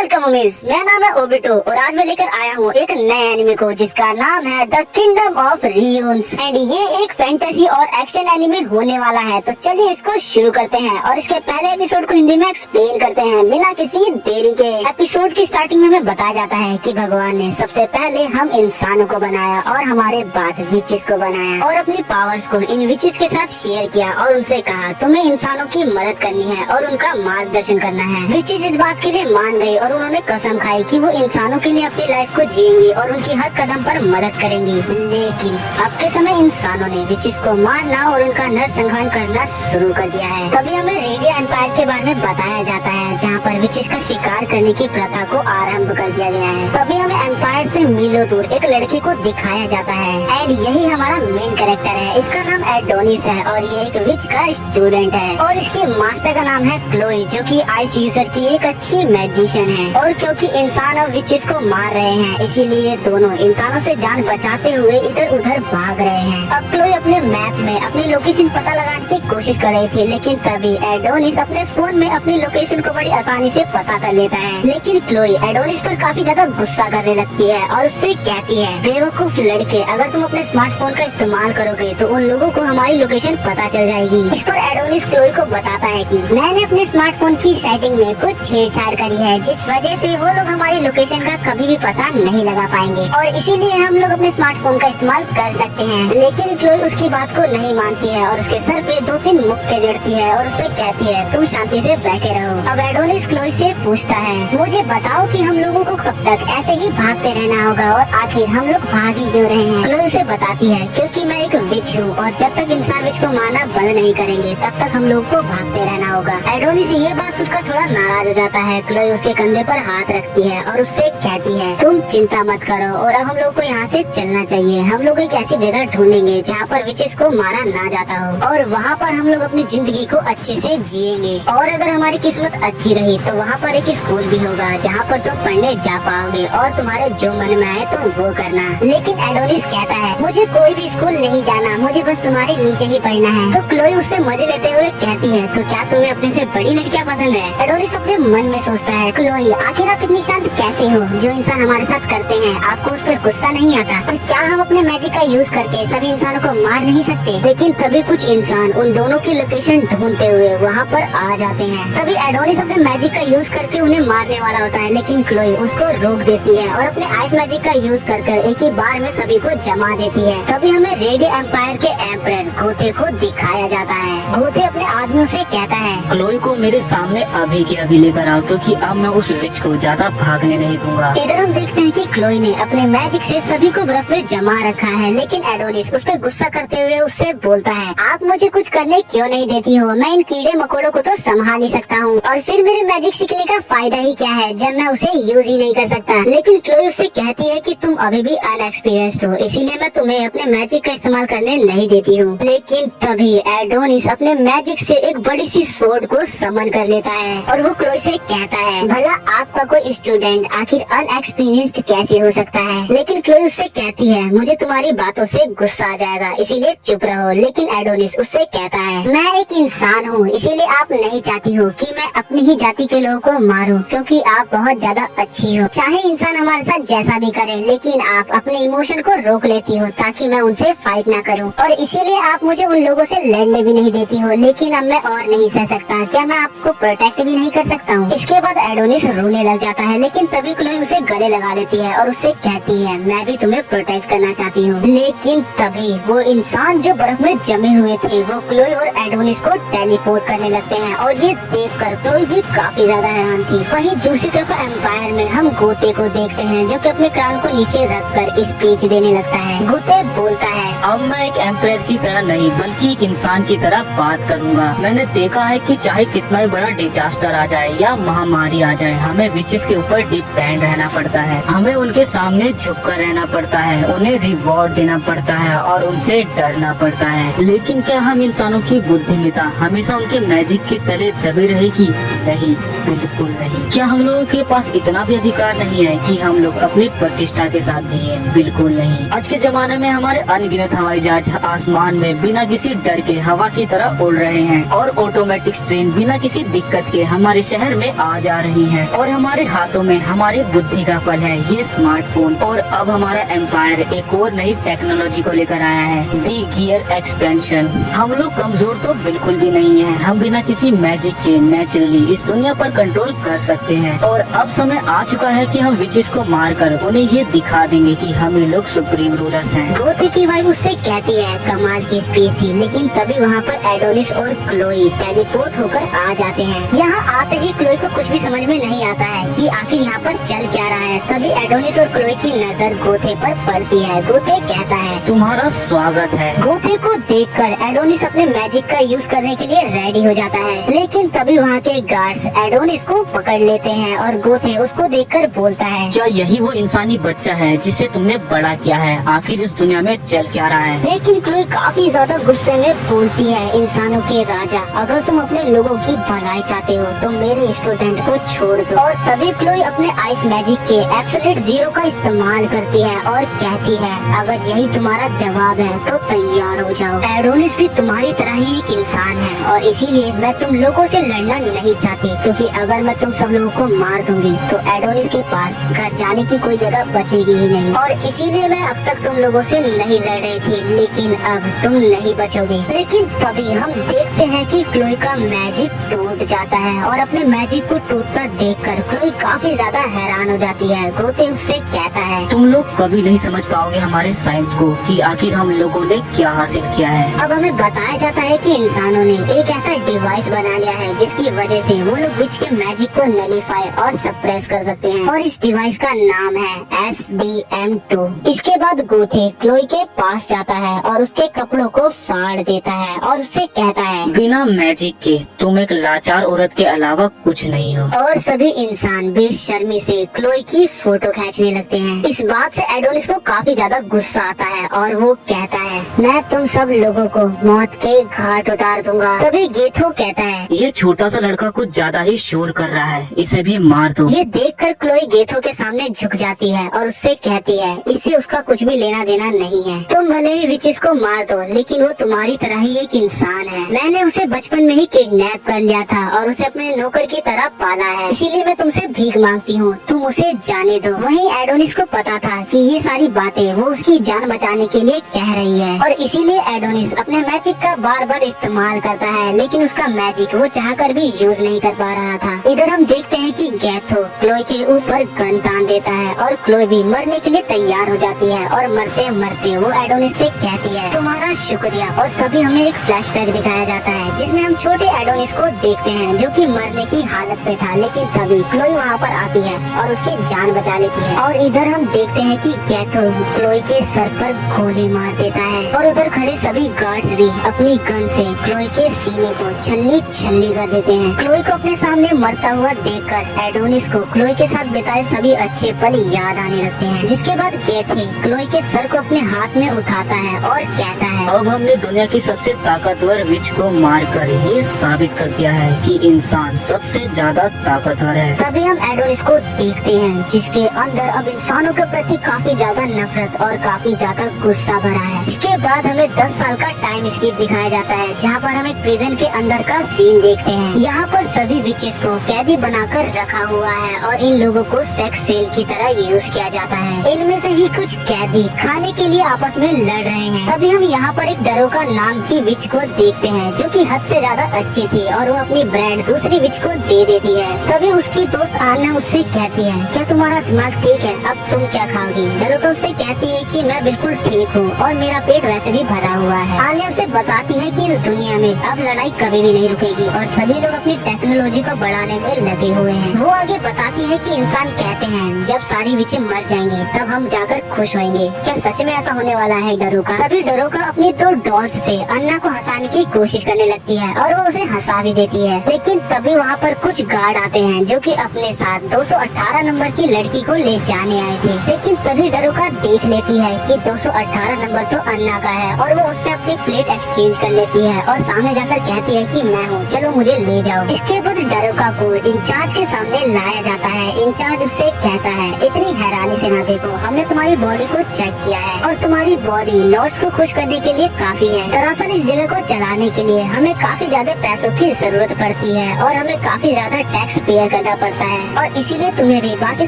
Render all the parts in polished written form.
Welcome Umesh, मेरा नाम है ओबिटो और आज मैं लेकर आया हूँ एक नए एनिमे को जिसका नाम है the kingdom of ruins and ये एक फैंटेसी और एक्शन एनिमे होने वाला है। तो चलिए इसको शुरू करते हैं और इसके पहले एपिसोड को हिंदी में एक्सप्लेन करते हैं बिना किसी देरी के। एपिसोड की स्टार्टिंग में हमें बताया जाता है कि भगवान ने सबसे पहले हम इंसानों को बनाया और हमारे बाद विचेस को बनाया और अपनी पावर्स को इन विचेस के साथ शेयर किया और उनसे कहा तुम्हें इंसानों की मदद करनी है और उनका मार्गदर्शन करना है। विचेस इस बात के लिए मान गई और उन्होंने कसम खाई कि वो इंसानों के लिए अपनी लाइफ को जिएंगी और उनकी हर कदम पर मदद करेंगी। लेकिन अब के समय इंसानों ने विचेस को मारना और उनका नरसंहार करना शुरू कर दिया है। तभी हमें रेडियो एम्पायर के बारे में बताया जाता है जहाँ पर विचेस का शिकार करने की प्रथा को आरंभ कर दिया गया है। तभी हमें एम्पायर से मीलों दूर एक लड़की को दिखाया जाता है एंड यही हमारा मेन कैरेक्टर है। इसका नाम एडोनिस है और ये एक विच का स्टूडेंट है और इसके मास्टर का नाम है क्लोई जो कि आइस यूजर की एक अच्छी मैजिशियन है। और क्योंकि इंसान और विचेस को मार रहे हैं इसीलिए दोनों इंसानों से जान बचाते हुए इधर उधर भाग रहे हैं। अब क्लोई अपने मैप में अपनी लोकेशन पता लगाने की कोशिश कर रही थी लेकिन तभी एडोनिस अपने फोन में अपनी लोकेशन को बड़ी आसानी से पता कर लेता है। लेकिन क्लोई एडोनिस पर काफी ज्यादा गुस्सा करने लगती है और उससे कहती है बेवकूफ लड़के, अगर तुम अपने स्मार्टफोन का इस्तेमाल करोगे तो उन लोगों को हमारी लोकेशन पता चल जाएगी। इस पर एडोनिस क्लोई को बताता है कि मैंने अपने स्मार्टफोन की सेटिंग में कुछ छेड़छाड़ करी है जिस वजह से वो लोग हमारी लोकेशन का कभी भी पता नहीं लगा पाएंगे और इसीलिए हम लोग अपने स्मार्टफोन का इस्तेमाल कर सकते हैं। लेकिन क्लोई उसकी बात को नहीं मानती है और उसके सर पे 2-3 मुक्के जड़ती है और उससे कहती है तुम शांति से बैठे रहो। अब एडोनिस क्लोई से पूछता है मुझे बताओ कि हम लोगों को कब तक ऐसे ही भागते रहना होगा और आखिर हम लोग भाग ही क्यों रहे हैं। क्लोई उसे बताती है क्योंकि मैं एक विच हूँ और जब तक इंसान विच को मारना बंद नहीं करेंगे तब तक हम लोग को भागते रहना होगा। एडोनिस ये बात सुनकर थोड़ा नाराज हो जाता है। क्लोई उसके कंधे पर हाथ रखती है और उससे कहती है तुम चिंता मत करो और अब हम लोग को यहाँ से चलना चाहिए। हम लोग एक ऐसी जगह ढूंढेंगे जहाँ पर विचेस को मारा ना जाता हो और वहाँ पर हम लोग अपनी जिंदगी को अच्छे से जिएंगे और अगर हमारी किस्मत अच्छी रही तो वहाँ पर एक स्कूल भी होगा जहाँ पर तुम पढ़ने जा पाओगे और तुम्हारे जो मन में आए तुम वो करना। लेकिन एडोनिस कहता है मुझे कोई भी स्कूल नहीं जाना, मुझे बस तुम्हारे नीचे ही पढ़ना है। तो क्लोई उससे मजे लेते हुए कहती है तो क्या तुम्हें अपने से बड़ी लड़कियाँ पसंद है। एडोनिस अपने मन में सोचता है क्लोई आखिर आप इतनी शांत कैसे हो, जो इंसान हमारे साथ करते हैं आपको उस पर गुस्सा नहीं आता और क्या हम अपने मैजिक का यूज करके सभी इंसानों को मार नहीं सकते। लेकिन तभी कुछ इंसान उन दोनों की लोकेशन ढूंढते हुए वहाँ पर आ जाते हैं। तभी एडोनिस अपने मैजिक का यूज करके उन्हें मारने वाला होता है लेकिन क्लोई उसको रोक देती है और अपने आइस मैजिक का यूज कर एक ही बार में सभी को जमा देती है। तभी हमें रेडियो एम्पायर के एम्परर गोते को दिखाया जाता है। गोते अपने आदमियों से कहता है क्लोई को मेरे सामने अभी के अभी लेकर आओ क्योंकि अब मैं उस विच को ज्यादा भागने नहीं दूंगा। इधर हम देखते हैं कि क्लोई ने अपने मैजिक से सभी को बर्फ में जमा रखा है लेकिन एडोनिस उस पर गुस्सा करते हुए उससे बोलता है आप मुझे कुछ करने क्यों नहीं देती हो, मैं इन कीड़े मकोड़ों को तो संभाल ही सकता हूँ और फिर मेरे मैजिक सीखने का फायदा ही क्या है जब मैं उसे यूज ही नहीं कर सकता। लेकिन क्लोई उससे कहती है कि तुम अभी भी अनएक्सपीरियंस्ड हो इसीलिए मैं तुम्हें अपने मैजिक का इस्तेमाल करने नहीं देती हूँ। लेकिन तभी एडोनिस अपने मैजिक से एक बड़ी सी सोर्ड को समन कर लेता है और वो क्लोई से कहता है भला आपका कोई स्टूडेंट आखिर अनएक्सपीरियंस्ड कैसे हो सकता है। लेकिन क्लोई उससे कहती है मुझे तुम्हारी बातों से गुस्सा आ जाएगा इसीलिए चुप रहो। लेकिन एडोनिस उससे कहता है मैं एक इंसान हूँ इसीलिए आप नहीं चाहती हो कि मैं अपनी ही जाति के लोगों को मारूं क्योंकि आप बहुत ज्यादा अच्छी हो। चाहे इंसान हमारे साथ जैसा भी करे लेकिन आप अपने इमोशन को रोक लेती हो ताकि मैं उनसे फाइट ना करूं और इसीलिए आप मुझे उन लोगों से लड़ने भी नहीं देती हो। लेकिन अब मैं और नहीं सह सकता, क्या मैं आपको प्रोटेक्ट भी नहीं कर सकता हूँ। इसके बाद एडोनिस रोने लग जाता है लेकिन तभी क्लोई उसे गले लगा लेती है और उससे कहती है मैं भी तुम्हें प्रोटेक्ट करना चाहती हूँ। लेकिन तभी वो इंसान जो बर्फ में जमे हुए थे वो क्लोई और एडोनिस को टेलीपोर्ट करने लगते हैं और ये देखकर क्लोई भी काफी ज्यादा हैरान थी। वहीं दूसरी तरफ एम्पायर में हम गोते को देखते हैं जो कि अपने क्राउन को नीचे रखकर स्पीच देने लगता है। गोते बोलता है अब मैं एक एम्पायर की तरह नहीं बल्कि एक इंसान की तरह बात करूंगा। मैंने देखा है कि चाहे कितना ही बड़ा डिजास्टर आ जाए या महामारी आ जाए हमें विचेस के ऊपर डिपेंड रहना पड़ता है। हमें उनके सामने झुककर रहना पड़ता है, उन्हें रिवॉर्ड देना पड़ता है और उनसे डरना पड़ता है। लेकिन क्या हम इंसानों की बुद्धिमत्ता हमेशा उनके मैजिक की तले दबे रहेगी? नहीं, बिल्कुल नहीं। क्या हम लोगों के पास इतना भी अधिकार नहीं है कि हम लोग अपनी प्रतिष्ठा के साथ जिए? बिल्कुल नहीं। आज के जमाने में हमारे अनगिनत हवाई जहाज आसमान में बिना किसी डर के हवा की तरह उड़ रहे हैं और ऑटोमेटिक ट्रेन बिना किसी दिक्कत के हमारे शहर में आ जा रही है और हमारे हाथों में हमारी बुद्धि का फल है ये स्मार्टफोन। और अब हमारा एम्पायर एक और नई टेक्नोलॉजी को लेकर आया है, दी गियर एक्सपेंशन। हम लोग कमजोर तो बिल्कुल भी नहीं है, हम बिना किसी मैजिक के नेचुरली इस दुनिया पर कंट्रोल कर सकते हैं। और अब समय आ चुका है कि हम विचेस को मारकर उन्हें ये दिखा देंगे कि हम ही लोग सुप्रीम रूलर्स हैं। गोथे की वाइफ उससे कहती है कमाल की स्पीच थी, लेकिन तभी वहाँ पर एडोनिस और क्लोई टेलीपोर्ट होकर आ जाते हैं। यहाँ आते ही क्लोई को कुछ भी समझ में नहीं आता है कि आखिर यहाँ पर चल क्या रहा है। तभी एडोनिस और क्लोई की नजर गोथे पर पड़ती है। गोथे कहता है तुम्हारा स्वागत है। गोथे को देखकर एडोनिस अपने मैजिक का यूज करने के लिए रेडी हो जाता है, लेकिन तभी वहाँ के गार्ड्स एडोनिस को पकड़ लेते हैं और गोथे उसको देखकर बोलता है क्या यही वो इंसानी बच्चा है जिसे तुमने बड़ा किया है? आखिर इस दुनिया में चल क्या रहा है? लेकिन क्लोई काफी ज्यादा गुस्से में बोलती है इंसानों के राजा, अगर तुम अपने लोगों की भलाई चाहते हो तो मेरे स्टूडेंट को छोड़ दो। और तभी क्लोई अपने आइस मैजिक के एब्सोल्यूट जीरो का इस्तेमाल करती है और कहती है अगर यही तुम्हारा जवाब है तो तैयार हो जाओ। एडोनिस भी तुम्हारी तरह ही एक इंसान है और इसीलिए मैं तुम लोगों से लड़ना नहीं चाहती, क्योंकि अगर मैं तुम सब लोगों को मार दूंगी तो एडोनिस के पास घर जाने की कोई जगह बचेगी ही नहीं। और इसीलिए मैं अब तक तुम लोगों से नहीं लड़ रही थी, लेकिन अब तुम नहीं बचोगे। लेकिन तभी हम देखते हैं कि क्लोई का मैजिक टूट जाता है और अपने मैजिक को टूटता देखकर क्लोई काफी ज्यादा हैरान हो जाती है। गोथे उससे कहता है तुम लोग कभी नहीं समझ पाओगे हमारे साइंस को कि आखिर हम लोगों ने क्या हासिल किया है। अब हमें बताया जाता है कि इंसानों ने एक ऐसा डिवाइस बना लिया है जिसकी वजह से वो लोग विच के मैजिक को नलीफाई और सप्रेस कर सकते हैं, और इस डिवाइस का नाम है SDM2। इसके बाद गोथे क्लोई के पास जाता है और उसके कपड़ों को फाड़ देता है और उससे कहता है बिना मैजिक के तुम एक लाचार औरत के अलावा कुछ नहीं हो। और सभी इंसान बेशर्मी से क्लोई की फोटो खींचने लगते हैं। इस बात से एडोनिस को काफी ज्यादा गुस्सा आता है और वो कहता है मैं तुम सब लोगों को मौत के घाट उतार दूंगा। तभी गेथो कहता है ये छोटा सा लड़का कुछ ज्यादा ही शोर कर रहा है, इसे भी मार दो। ये देखकर क्लोई गेथो के सामने झुक जाती है और उससे कहती है इससे उसका कुछ भी लेना देना नहीं है। तुम भले ही विचेस को मार दो, लेकिन वो तुम्हारी तरह ही एक इंसान है। मैंने उसे बचपन में ही किडनैप कर लिया था और उसे अपने नौकर की तरह पाला है, इसीलिए मैं तुमसे भीख मांगती हूँ, तुम उसे जाने दो। वहीं एडोनिस को पता था कि ये सारी बातें वो उसकी जान बचाने के लिए कह रही है और इसीलिए एडोनिस अपने मैजिक का बार बार इस्तेमाल करता है, लेकिन उसका मैजिक वो चाहकर भी यूज नहीं कर पा रहा था। इधर हम देखते हैं कि गेथो क्लोई के ऊपर गन तान देता है और क्लोई भी मरने के लिए तैयार हो जाती है और मरते मरते वो एडोनिस से कहती है तुम्हारा शुक्रिया। और तभी हमें एक फ्लैशबैक दिखाया जाता है जिसमें हम छोटे एडोनिस को देखते हैं जो कि मरने की हालत में था, लेकिन तभी क्लोई वहाँ पर आती है और उसकी जान बचा लेती है। और इधर हम देखते हैं कि गेथो क्लोई के सर पर गोली मार देता है और उधर खड़े सभी गार्ड्स भी अपनी गन से क्लोई के सीने को छल्ली छल्ली कर देते हैं। क्लोई को अपने सामने मरता हुआ देखकर एडोनिस को क्लोई के साथ बिताए सभी अच्छे पल याद आने लगते हैं। जिसके बाद गेथे क्लोई के सर को अपने हाथ में उठाता है और कहता है अब हमने दुनिया की सबसे ताकतवर विच को मारकर ये साबित कर दिया है कि इंसान सबसे ज्यादा ताकतवर है। तभी हम एडोनिस को देखते हैं जिसके अंदर अब इंसानों के प्रति काफी ज्यादा नफरत और काफी ज्यादा गुस्सा भरा है। इसके बाद हमें 10 साल का टाइम स्किप दिखाया जाता है जहाँ पर हम एक प्रिजन के अंदर का सीन देखते हैं। यहाँ पर सभी विचेस को कैदी बनाकर रखा हुआ है और इन लोगों को सेक्स सेल की तरह यूज किया जाता है। इनमें से ही कुछ कैदी खाने के लिए आपस में लड़ रहे हैं। तभी हम यहाँ पर एक डरोका नाम की विच को देखते हैं जो कि हद से ज्यादा अच्छी थी और वो अपनी ब्रांड दूसरी विच को दे देती है। तभी उसकी दोस्त आना उससे कहती है क्या तुम्हारा दिमाग ठीक है, अब तुम क्या खाओगी? डरोका उससे कहती है कि मैं बिल्कुल ठीक हूँ और मेरा पेट वैसे भी भरा हुआ है। आलिया उसे बताती है कि इस दुनिया में अब लड़ाई कभी भी नहीं रुकेगी और सभी लोग अपनी टेक्नोलॉजी को बढ़ाने में लगे हुए हैं। वो आगे बताती है कि इंसान कहते हैं जब सारी विचें मर जाएंगी तब हम जाकर खुश होंगे। क्या सच में ऐसा होने वाला है डरोका? तभी डरोका अपनी 2 डॉल्स से अन्ना को हंसाने की कोशिश करने लगती है और वो उसे हंसा भी देती है। लेकिन तभी वहाँ पर कुछ गार्ड आते हैं जो कि अपने साथ 218 नंबर की लड़की को ले जाने आए थे। लेकिन तभी डरोका देख लेती है कि 218 नंबर तो अन्ना का है और वो उससे अपनी प्लेट एक्सचेंज कर लेती है और सामने जाकर कहती है कि मैं हूँ, चलो मुझे ले जाओ। इसके बाद डरोका को इंचार्ज के सामने लाया जाता है। इंचार्ज उससे कहता है, इतनी हैरानी से ना देखो, हमने तुम्हारी बॉडी को चेक किया है और तुम्हारी बॉडी लॉर्ड्स को खुश करने के लिए काफी है। दरअसल इस जगह को चलाने के लिए हमें काफी ज्यादा पैसों की जरूरत पड़ती है और हमें काफी ज्यादा टैक्स पेयर करना पड़ता है और इसीलिए तुम्हें भी बाकी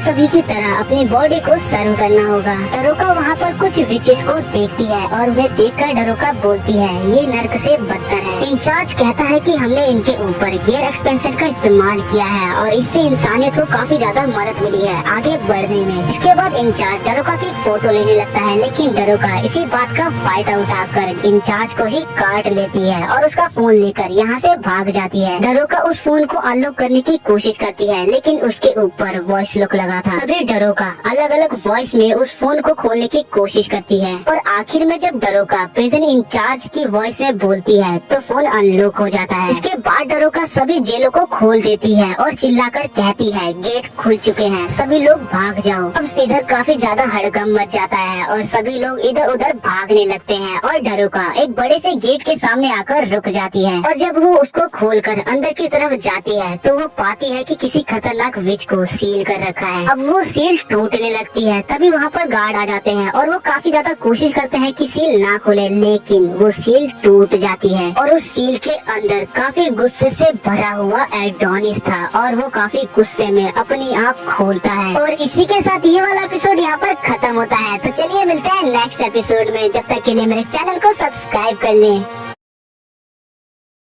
सभी की तरह अपनी बॉडी को सर्व करना होगा। डरोका वहाँ पर कुछ विचेस को देखती है और उन्हें देखकर डरोका बोलती है, ये नर्क से बदतर है। इंचार्ज कहता है कि हमने इनके ऊपर गियर एक्सपेंशन का इस्तेमाल किया है और इससे इंसानियत को काफी ज्यादा मदद मिली है आगे बढ़ने में। इसके बाद इंचार्ज डरोका की फोटो लेने लगता है, लेकिन डरोका इसी बात का फायदा उठाकर इंचार्ज को ही काट लेती है और उसका फोन लेकर यहाँ से भाग जाती है। डरोका उस फोन को अनलॉक करने की कोशिश करती है, लेकिन उसके ऊपर वॉइस लॉक लगा था। तभी डरोका अलग अलग वॉइस में उस फोन को खोलने की कोशिश करती है और आखिर में जब डरोका प्रिजन इंचार्ज की वॉइस में बोलती है तो फोन अनलॉक हो जाता है। इसके बाद डरोका सभी जेलों को खोल देती है और चिल्लाकर कहती है, गेट खुल चुके हैं, सभी लोग भाग जाओ। अब इधर काफी ज्यादा हड़कंप मच जाता है और सभी लोग इधर उधर भागने लगते हैं और डरोका एक बड़े से गेट के सामने आकर रुक जाती है और जब वो उसको खोलकर अंदर की तरफ जाती है तो वो पाती है कि किसी खतरनाक विच को सील कर रखा है। अब वो सील टूटने लगती है। तभी वहाँ पर गार्ड आ जाते हैं और वो काफी ज्यादा कोशिश करते हैं कि सील ना खोले, लेकिन वो सील टूट जाती है और उस सील के अंदर काफी गुस्से से भरा हुआ एडोनिस था और वो काफी गुस्से में अपनी आँख खोलता है। और इसी के साथ ये वाला एपिसोड यहाँ पर खत्म होता है। तो चलिए मिलते हैं नेक्स्ट एपिसोड में, जब तक के लिए मेरे चैनल को सब्सक्राइब कर लें।